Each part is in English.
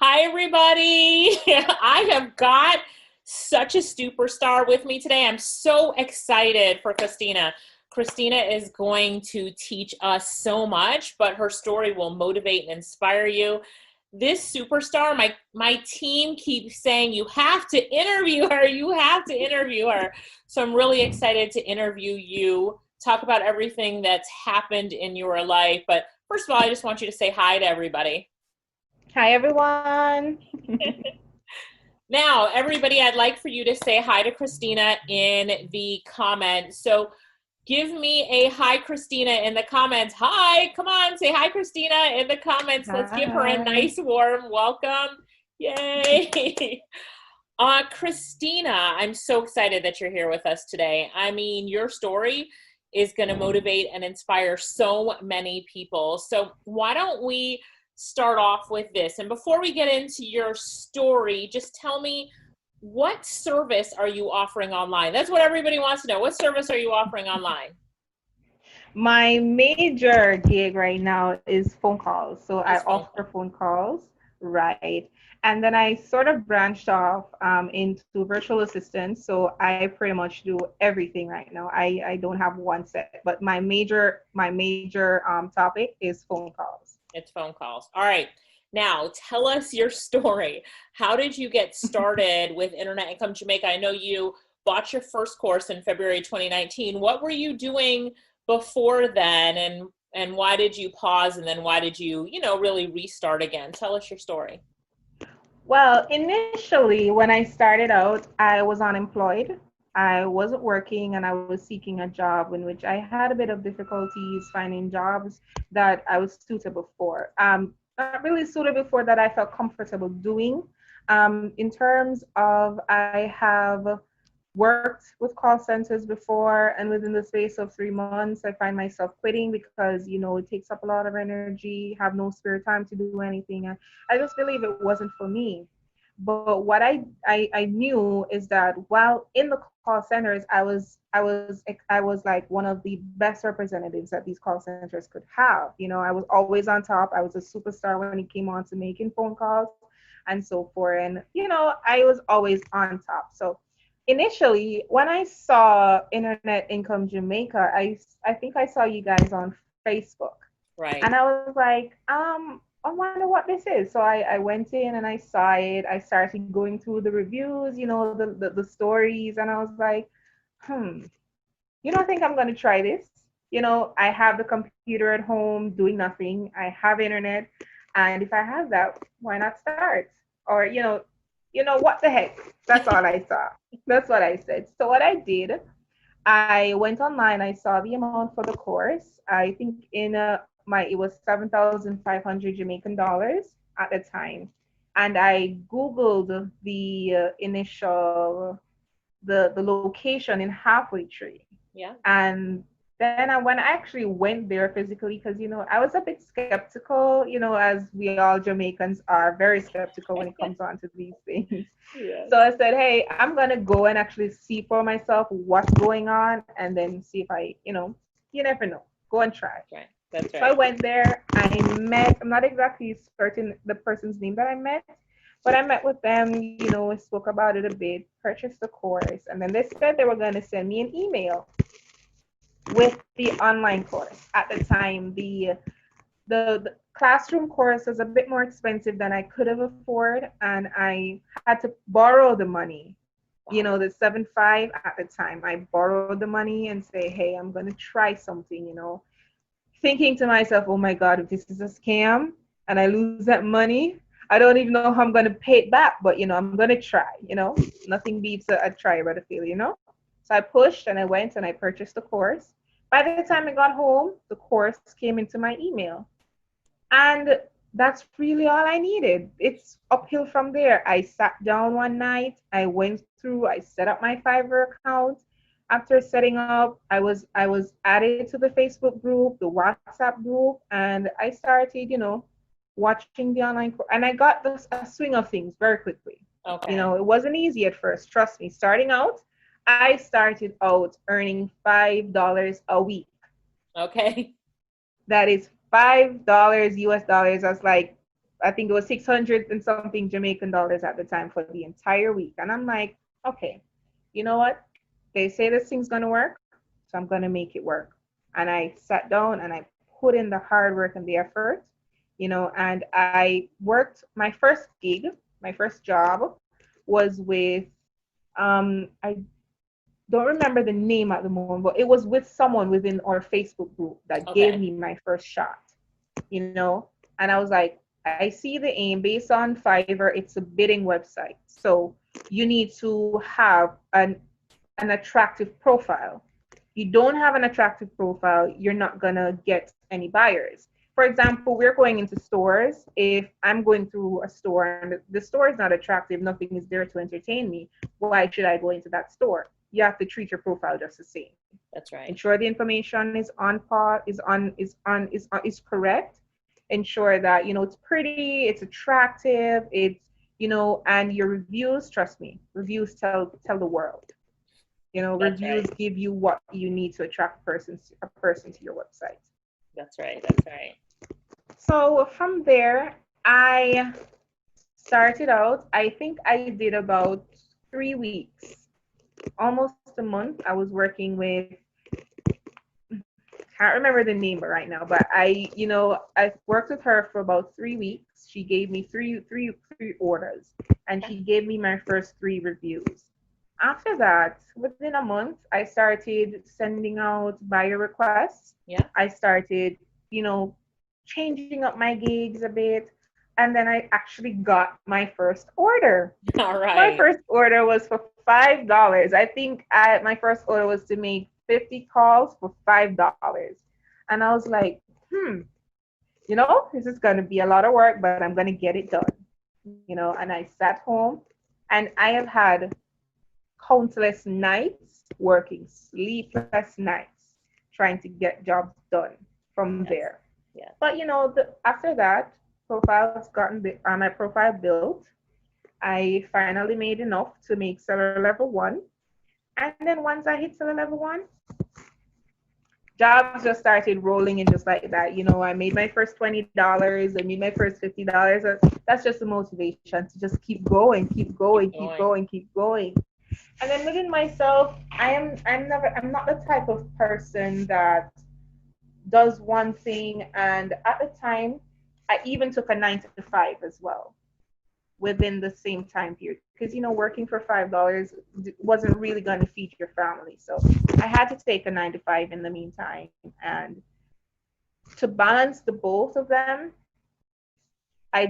Hi, everybody. I have got such a superstar with me today. I'm so excited for Christina. Christina is going to teach us so much, but her story will motivate and inspire you. This superstar, my team keeps saying, you have to interview her. You have to interview her. So I'm really excited to interview you, talk about everything that's happened in your life. But first of all, I just want you to say hi to everybody. Hi, everyone. Now, everybody, I'd like for you to say hi to Christina in the comments. So give me a hi, Christina, in the comments. Hi, come on, say hi, Christina, in the comments. Let's give her a Hi. nice warm welcome. Yay. Christina, I'm so excited that you're here with us today. I mean, your story is going to motivate and inspire so many people. So why don't we start off with this? And before we get into your story, just tell me, what service are you offering online? That's what everybody wants to know. What service are you offering online? My major gig right now is phone calls. So I Is phone offer phone calls, right? And then I sort of branched off into virtual assistants. So I pretty much do everything right now. I don't have one set, but my major topic is phone calls. It's phone calls. All right. Now, tell us your story. How did you get started with Internet Income Jamaica? I know you bought your first course in February 2019. What were you doing before then, and why did you pause, and then why did you, really restart again? Tell us your story. Well, initially, when I started out, I was unemployed. I wasn't working and I was seeking a job in which I had a bit of difficulties finding jobs that I was suitable for. Not really suitable for that I felt comfortable doing. In terms of, I have worked with call centers before, and within the space of 3 months, I find myself quitting because, it takes up a lot of energy, have no spare time to do anything. And I just believe it wasn't for me. But what I knew is that while in the call centers, I was like one of the best representatives that these call centers could have. I was always on top. I was a superstar when it came on to making phone calls and so forth. And I was always on top. So initially, when I saw Internet Income Jamaica, I think I saw you guys on Facebook, Right. and I was like, I wonder what this is. So I went in and I saw it. I started going through the reviews, the stories, and I was like, hmm, I think I'm gonna try this. I have the computer at home doing nothing. I have internet, and if I have that, why not start? Or what the heck? That's all I saw. That's what I said. So what I did, I went online. I saw the amount for the course. I think in my it was 7,500 Jamaican dollars at the time, and I googled the initial the location in Halfway Tree, Yeah. and then when I actually went there physically, because I was a bit skeptical, as we all Jamaicans are very skeptical when it comes on to these things. Yes. So I said, hey, I'm gonna go and actually see for myself what's going on, and then see if you never know, go and try. Right. That's So I right. went there. I'm not exactly certain the person's name that I met, but I met with them, we spoke about it a bit, purchased the course, and then they said they were going to send me an email with the online course. At the time, the classroom course was a bit more expensive than I could have afforded, and I had to borrow the money. Wow. The 7.5 at the time, I borrowed the money and say, hey, I'm going to try something, thinking to myself, oh my God, if this is a scam and I lose that money, I don't even know how I'm going to pay it back, but I'm going to try, nothing beats a try but a fail. So I pushed and I went and I purchased the course. By the time I got home, the course came into my email. And that's really all I needed. It's uphill from there. I sat down one night, I went through, I set up my Fiverr account. After setting up, I was added to the Facebook group, the WhatsApp group, and I started, watching the online course. And I got a swing of things very quickly. Okay. It wasn't easy at first, trust me. Starting out, I started out earning $5 a week. Okay. That is $5 US dollars. I was like, I think it was 600 and something Jamaican dollars at the time for the entire week. And I'm like, okay, you know what? They say this thing's going to work, so I'm going to make it work. And I sat down and I put in the hard work and the effort, and I worked my first gig, my first job was with, I don't remember the name at the moment, but it was with someone within our Facebook group that gave Okay. me my first shot, and I was like, I see the aim based on Fiverr, it's a bidding website. So you need to have an attractive profile. You don't have an attractive profile, you're not gonna get any buyers. For example, we're going into stores. If I'm going through a store and the store is not attractive, nothing is there to entertain me, why should I go into that store? You have to treat your profile just the same. That's right. Ensure the information is on par, is correct. Ensure that it's pretty, it's attractive, and your reviews. Trust me, reviews tell the world. That's Reviews right. give you what you need to attract a person to your website. That's right. That's right. So from there, I started out. I think I did about 3 weeks, almost a month. I was working with, can't remember the name right now, but I worked with her for about 3 weeks. She gave me three orders, and she gave me my first three reviews. After that, within a month, I started sending out buyer requests. Yeah. I started, changing up my gigs a bit, and then I actually got my first order. All My right. first order was for $5. I think my first order was to make 50 calls for $5. And I was like, this is going to be a lot of work, but I'm going to get it done. And I sat home and I have had countless nights working, sleepless nights, trying to get jobs done from Yes. there. Yes. But after that, my profile built. I finally made enough to make seller level 1. And then once I hit seller level 1, jobs just started rolling in just like that. I made my first $20, I made my first $50. That's just the motivation to just keep going, keep going, keep going, keep going. And then within myself, I'm not the type of person that does one thing. And at the time, I even took a 9 to 5 as well within the same time period, because working for $5 wasn't really going to feed your family. So I had to take a 9 to 5 in the meantime. And to balance the both of them, I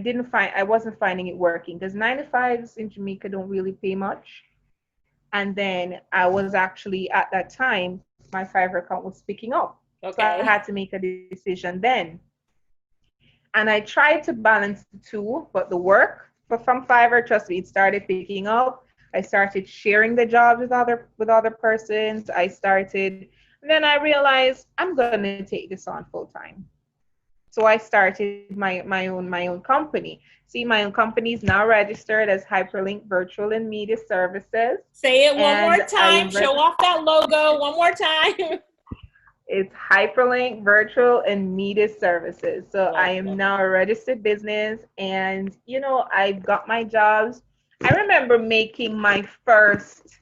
wasn't finding it working, because 9 to 5s in Jamaica don't really pay much. And then I was actually, at that time, my Fiverr account was picking up. Okay. So I had to make a decision then. And I tried to balance the two, but the work from Fiverr, trust me, it started picking up. I started sharing the jobs with other persons. And then I realized I'm gonna take this on full time. So I started my own company. See, my own company is now registered as Hyperlink Virtual and Media Services. Say it one more time. Show off that logo one more time. It's Hyperlink Virtual and Media Services. So I am now a registered business, and I've got my jobs. I remember making my first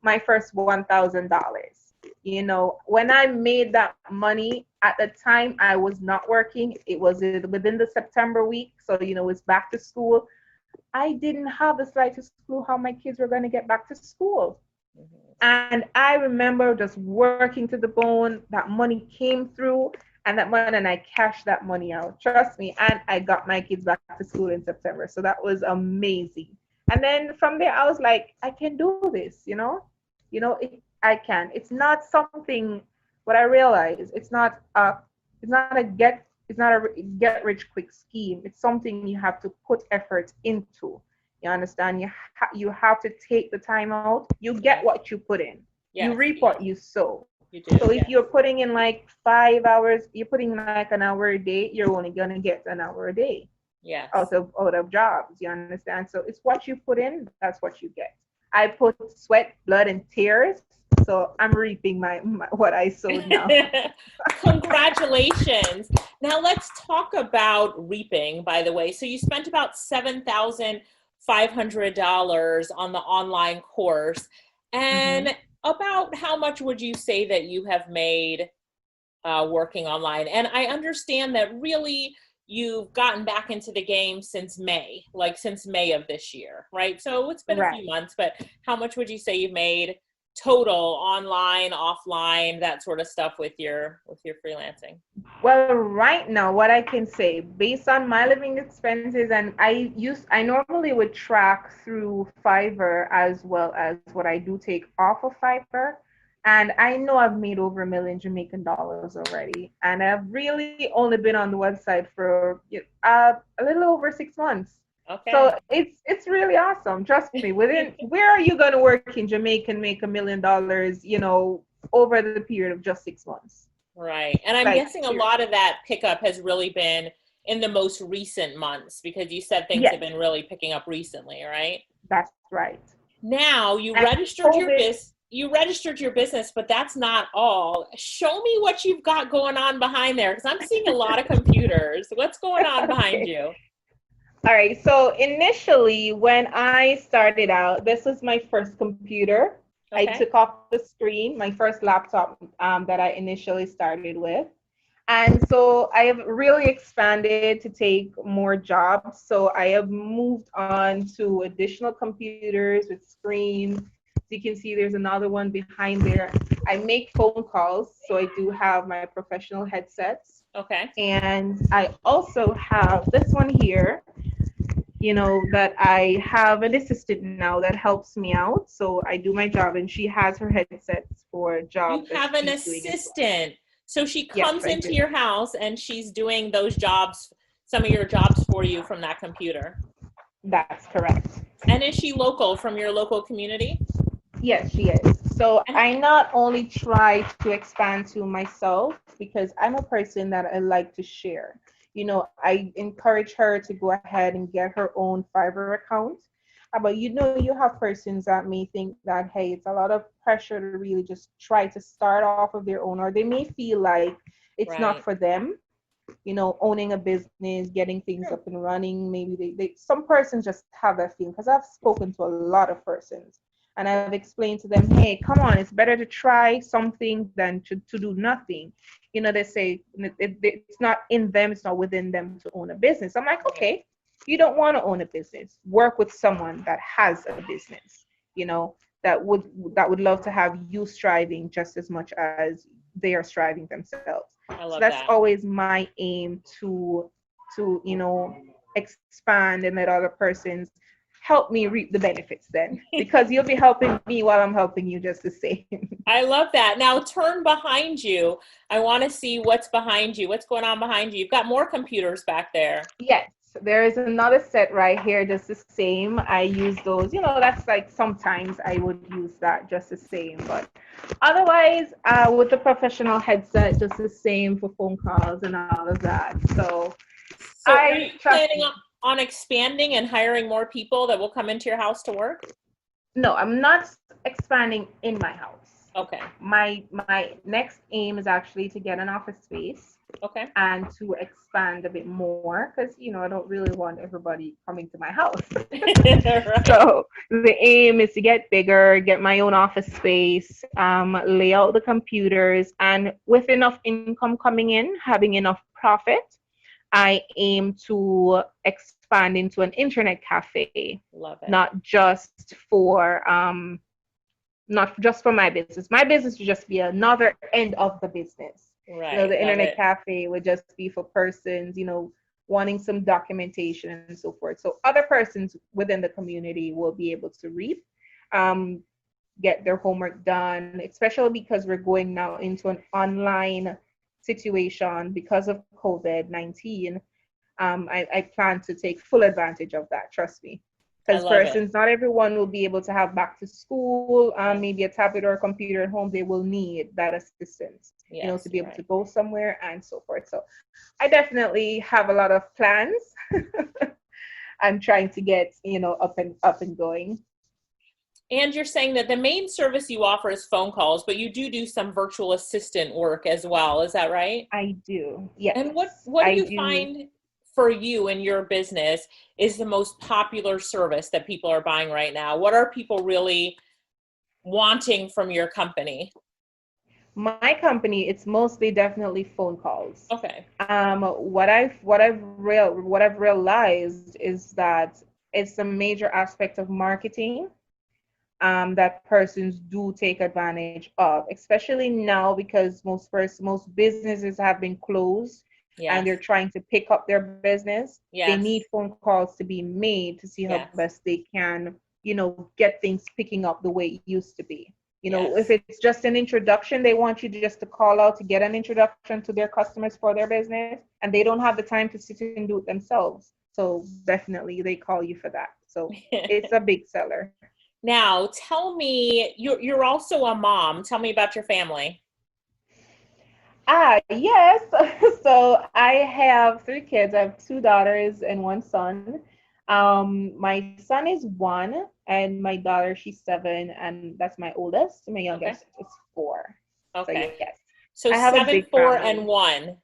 $1,000. When I made that money, at the time I was not working. It was within the September week, so it's back to school. I didn't have the slightest clue how my kids were going to get back to school. And I remember just working to the bone. That money came through, and I cashed that money out. Trust me, and I got my kids back to school in September. So that was amazing. And then from there, I was like, I can do this. I can. It's not something. What I realized, it's not a get rich quick scheme. It's something you have to put effort into. You understand? You have to take the time out. You get what you put in. Yes. You reap what you sow. You do, so if you're putting in like 5 hours, you're putting in like an hour a day, you're only gonna get an hour a day. Yes. Out of jobs. You understand? So it's what you put in, that's what you get. I put sweat, blood, and tears. So I'm reaping my what I sowed now. Congratulations. Now let's talk about reaping, by the way. So you spent about $7,500 on the online course. Hmm. And about how much would you say that you have made working online? And I understand that really you've gotten back into the game since May, like since May of this year, right? So it's been a few Right. months, but how much would you say you've made total, online, offline, that sort of stuff with your freelancing? Well, right now, what I can say, based on my living expenses, and I normally would track through Fiverr as well as what I do take off of Fiverr. And I know I've made over $1 million Jamaican already. And I've really only been on the website for a little over 6 months. So Okay. it's really awesome. Trust me. Within where are you going to work in Jamaica and make $1 million, over the period of just 6 months? Right. And I'm Like, guessing a seriously. lot of that pickup has really been in the most recent months because you said things have Yes, been really picking up recently, right? that's right. Now And COVID, you registered your business, but that's not all. Show me what you've got going on behind there because I'm seeing a lot of computers. What's going on behind okay. you? All right. So initially, when I started out, this was my first computer. I Okay. took off the screen, my first laptop that I initially started with. And so I have really expanded to take more jobs. So I have moved on to additional computers with screens. So you can see there's another one behind there. I make phone calls, so I do have my professional headsets. Okay. And I also have this one here, that I have an assistant now that helps me out. So I do my job, and she has her headsets for You jobs that have an she's doing as well. assistant. So she Yes, comes I into do. your house and she's doing those jobs, some of your jobs for you from that computer. That's correct. And is she local from your local community? Yes, she is. So And I not only try to expand to myself because I'm a person that I like to share. I encourage her to go ahead and get her own Fiverr account. But you have persons that may think that, hey, it's a lot of pressure to really just try to start off of their own, or they may feel like it's not right. for them, owning a business, getting things up and running. Maybe some persons just have that feeling because I've spoken to a lot of persons and I've explained to them, hey, come on, it's better to try something than to do nothing. They say it's not in them, it's not within them to own a business. I'm like, Right. okay, you don't want to own a business. Work with someone that has a business, you know, that would love to have you striving just as much as they are striving themselves. I So love that's that. always my aim to expand and let other persons help me reap the benefits then, because you'll be helping me while I'm helping you just the same. I love that. Now turn behind you. I want to see what's behind you. What's going on behind you? You've got more computers back there. Yes, there is another set right here, just the same. I use those, that's like sometimes I would use that just the same, but otherwise, with the professional headset, just the same for phone calls and all of that. So So are I you trust planning me. on expanding and hiring more people that will come into your house to work? No, I'm not expanding in my house. Okay. My next aim is actually to get an office space Okay. and to expand a bit more, because I don't really want everybody coming to my house. Right. So the aim is to get bigger, get my own office space, lay out the computers, and with enough income coming in, having enough profit, I aim to expand into an internet cafe, Love it. not just for not just for my business. My business would just be another end of the business. Right. The Love internet it. cafe would just be for persons, wanting some documentation and so forth. So other persons within the community will be able to read, um, get their homework done, especially because we're going now into an online situation because of COVID-19. I plan to take full advantage of that, trust me. I Because love it. persons, not everyone will be able to have back to school, Right. maybe a tablet or a computer at home. They will need that assistance, to Yes, be you're able to right. go somewhere and so forth. So I definitely have a lot of plans. I'm trying to get, up and going. And you're saying that the main service you offer is phone calls, but you do some virtual assistant work as well. Is that right? I do. And Yes, what do I you do. find for you in your business is the most popular service that people are buying right now? What are people really wanting from your company? My company, it's mostly definitely phone calls. Okay. What I've realized is that it's a major aspect of marketing that persons do take advantage of, especially now because most businesses have been closed and they're Yes. trying to pick up their business. They need Yes. phone calls to be made to see how Yes. best they can, get things picking up the way it used to be. If Yes. it's just an introduction, they want you just to call out to get an introduction to their customers for their business, and they don't have the time to sit and do it themselves. So definitely they call you for that. So it's a big seller. Now, tell me, you're also a mom. Tell me about your family. Yes. So I have three kids. I have two daughters and one son. My son is one, and my daughter, she's seven, and that's my oldest. My Okay. youngest is four. So Okay. yes, So I have a seven, big four, and family. one.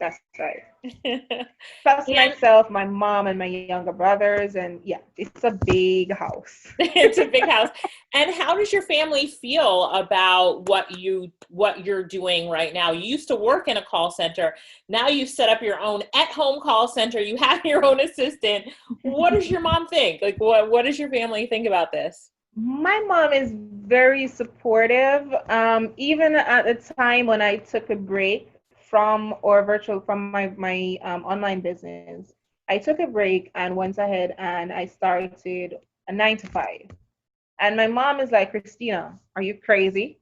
That's right. And Plus myself, my mom, and my younger brothers, and yeah, it's a big house. it's a big house. And how does your family feel about what you're doing right now? You used to work in a call center. Now you've set up your own at-home call center. You have your own assistant. What does your mom think? Like what does your family think about this? My mom is very supportive. Even at the time when I took a break from my online business, I took a break and went ahead and I started a 9 to 5. And my mom is like, Christina, are you crazy?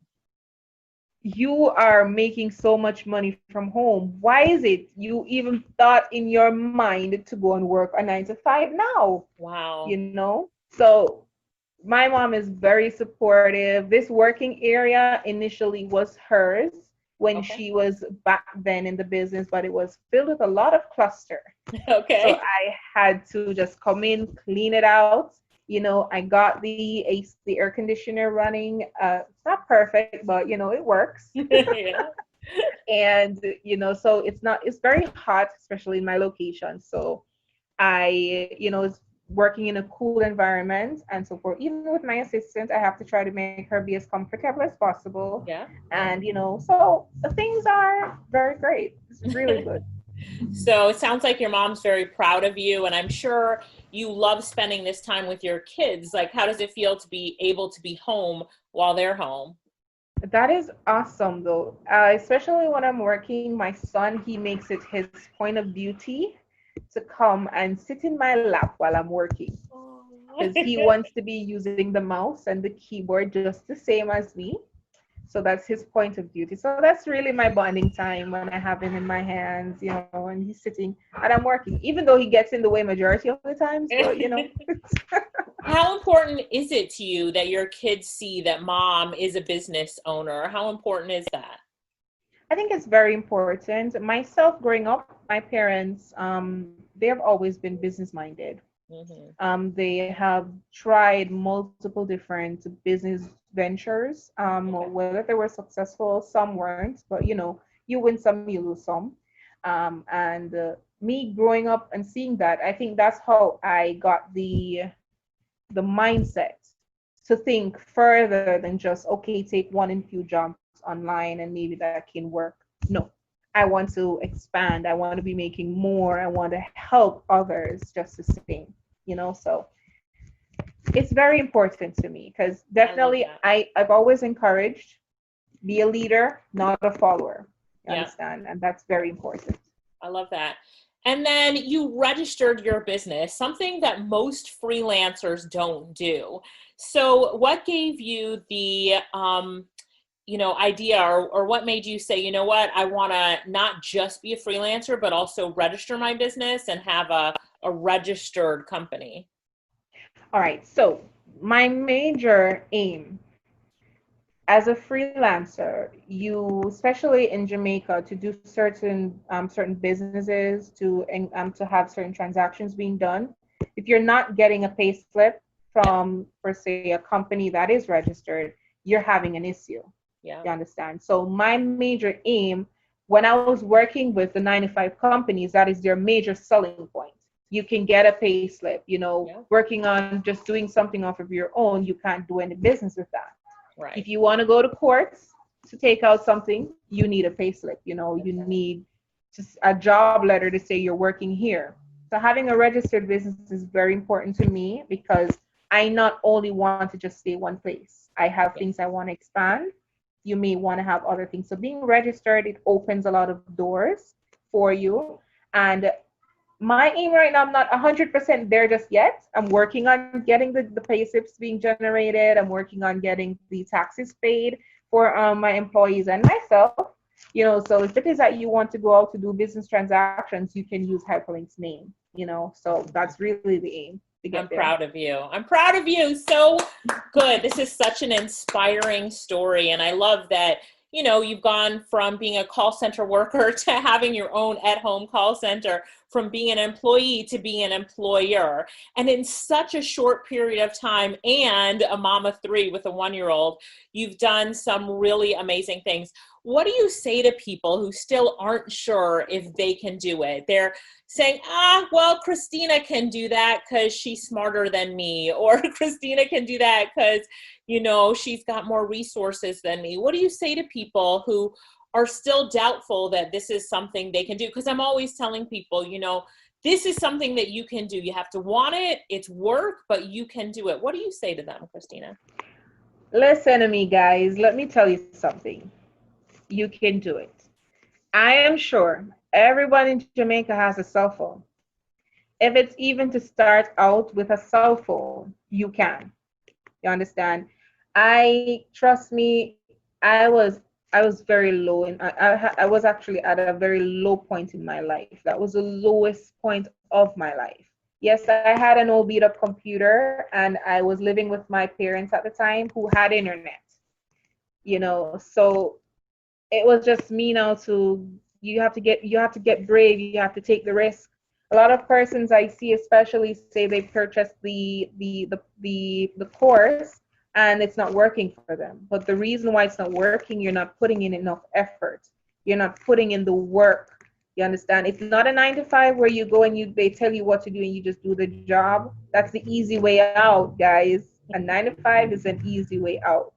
You are making so much money from home. Why is it you even thought in your mind to go and work a 9 to 5 now? Wow. So my mom is very supportive. This working area initially was hers when Okay. she was back then in the business, but it was filled with a lot of cluster. So Okay. I had to just come in, clean it out. I got the AC, the air conditioner running. It's not perfect, but it works. Yeah. And so it's very hot, especially in my location. So I, is working in a cool environment and so forth. Even with my assistant, I have to try to make her be as comfortable as possible. Yeah. And so the things are very great. It's really good. So it sounds like your mom's very proud of you, and I'm sure you love spending this time with your kids. Like, how does it feel to be able to be home while they're home? That is awesome, though. Especially when I'm working, my son, he makes it his point of duty to come and sit in my lap while I'm working because he wants to be using the mouse and the keyboard just the same as me. So that's his point of duty. So that's really my bonding time when I have him in my hands, and he's sitting and I'm working, even though he gets in the way majority of the times, but How important is it to you that your kids see that mom is a business owner? How important is that? I think it's very important. Myself growing up, my parents, they have always been business minded. Hmm. They have tried multiple different business ventures. Okay. Whether they were successful, some weren't, but you win some, you lose some. And me growing up and seeing that, I think that's how I got the mindset to think further than just okay, take one and few jumps online and maybe that can work. No, I want to expand. I want to be making more. I want to help others just the same. So it's very important to me because I love definitely that. I've always encouraged be a leader, not a follower. You Yeah. understand? And that's very important. I love that. And then you registered your business, something that most freelancers don't do. So, what gave you the idea, or what made you say, you know what, I want to not just be a freelancer, but also register my business and have a registered company? All right. So my major aim as a freelancer, you, especially in Jamaica, to do certain businesses to have certain transactions being done. If you're not getting a pay slip from, per se, a company that is registered, you're having an issue. Yeah. You understand? So my major aim when I was working with the 95 companies, that is their major selling point. You can get a pay slip, Yeah. working on just doing something off of your own, you can't do any business with that. Right. If you want to go to courts to take out something, you need a pay slip, you Okay. need just a job letter to say you're working here. So having a registered business is very important to me because I not only want to just stay one place. I have Yeah. things I want to expand. You may want to have other things. So being registered, it opens a lot of doors for you. And my aim right now, I'm not 100% there just yet. I'm working on getting the pay slips being generated. I'm working on getting the taxes paid for my employees and myself. So if it is that you want to go out to do business transactions, you can use Hyperlink's name. So that's really the aim to get I'm there. proud of you. I'm proud of you. So good. This is such an inspiring story. And I love that, you've gone from being a call center worker to having your own at-home call center, from being an employee to being an employer. And in such a short period of time, and a mom of 3 with a 1-year-old, you've done some really amazing things. What do you say to people who still aren't sure if they can do it? They're saying, well, Christina can do that because she's smarter than me, or Christina can do that because, she's got more resources than me. What do you say to people who are still doubtful that this is something they can do? Because I'm always telling people, this is something that you can do. You have to want it. It's work, but you can do it. What do you say to them, Christina? Listen to me, guys. Let me tell you something. You can do it. I am sure everyone in Jamaica has a cell phone. If it's even to start out with a cell phone, you can. You understand? Trust me, I was very low, and I was actually at a very low point in my life. That was the lowest point of my life. Yes, I had an old beat up computer, and I was living with my parents at the time who had internet. So it was just me now to you have to get brave, you have to take the risk. A lot of persons I see especially say they purchased the course and it's not working for them. But the reason why it's not working, you're not putting in enough effort. You're not putting in the work. You understand? It's not a 9 to 5 where you go and they tell you what to do and you just do the job. That's the easy way out, guys. A 9 to 5 is an easy way out.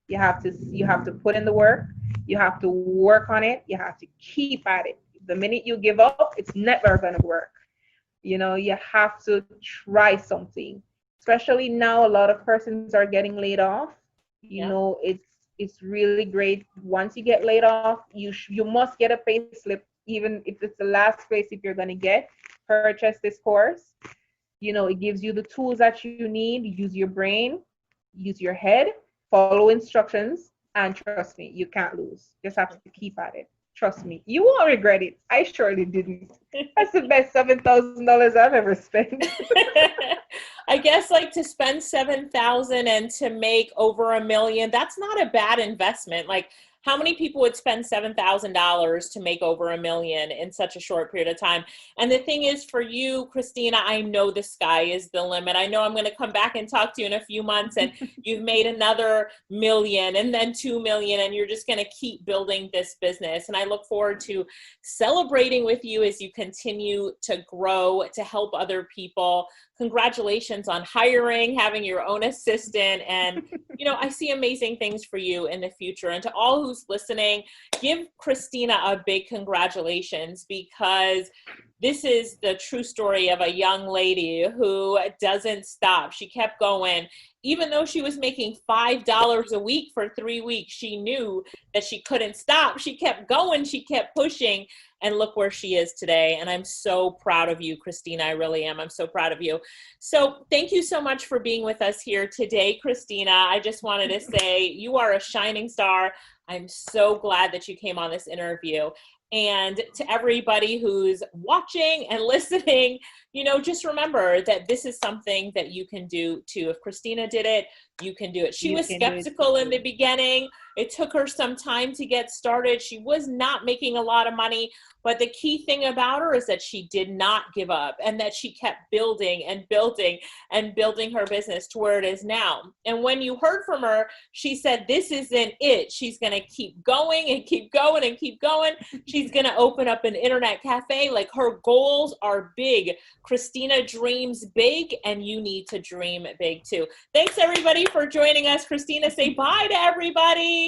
You have to put in the work. You have to work on it. You have to keep at it. The minute you give up, it's never going to work. You have to try something. Especially now, a lot of persons are getting laid off. Yeah. It's really great. Once you get laid off, you must get a pay slip, even if it's the last place if you're going to get. Purchase this course. It gives you the tools that you need. Use your brain, use your head, follow instructions, and trust me, you can't lose. Just have to keep at it. Trust me, you won't regret it. I surely didn't. That's the best $7,000 I've ever spent. I guess to spend 7,000 and to make over $1 million, that's not a bad investment. How many people would spend $7,000 to make over $1 million in such a short period of time? And the thing is, for you, Christina, I know the sky is the limit. I know I'm going to come back and talk to you in a few months and you've made another $1 million and then $2 million, and you're just going to keep building this business. And I look forward to celebrating with you as you continue to grow, to help other people. Congratulations on hiring, having your own assistant. And, I see amazing things for you in the future. And to all who's listening, give Christina a big congratulations, because this is the true story of a young lady who doesn't stop. She kept going. Even though she was making $5 a week for 3 weeks, she knew that she couldn't stop. She kept going. She kept pushing. And look where she is today. And I'm so proud of you, Christina. I really am. I'm so proud of you. So thank you so much for being with us here today, Christina. I just wanted to say you are a shining star. I'm so glad that you came on this interview. And to everybody who's watching and listening, just remember that this is something that you can do too. If Christina did it, you can do it. She was skeptical in the beginning. It took her some time to get started. She was not making a lot of money, but the key thing about her is that she did not give up and that she kept building and building and building her business to where it is now. And when you heard from her, she said, this isn't it. She's going to keep going and keep going and keep going. She's going to open up an internet cafe. Like, her goals are big. Christina dreams big, and you need to dream big too. Thanks everybody for joining us. Christina, say bye to everybody.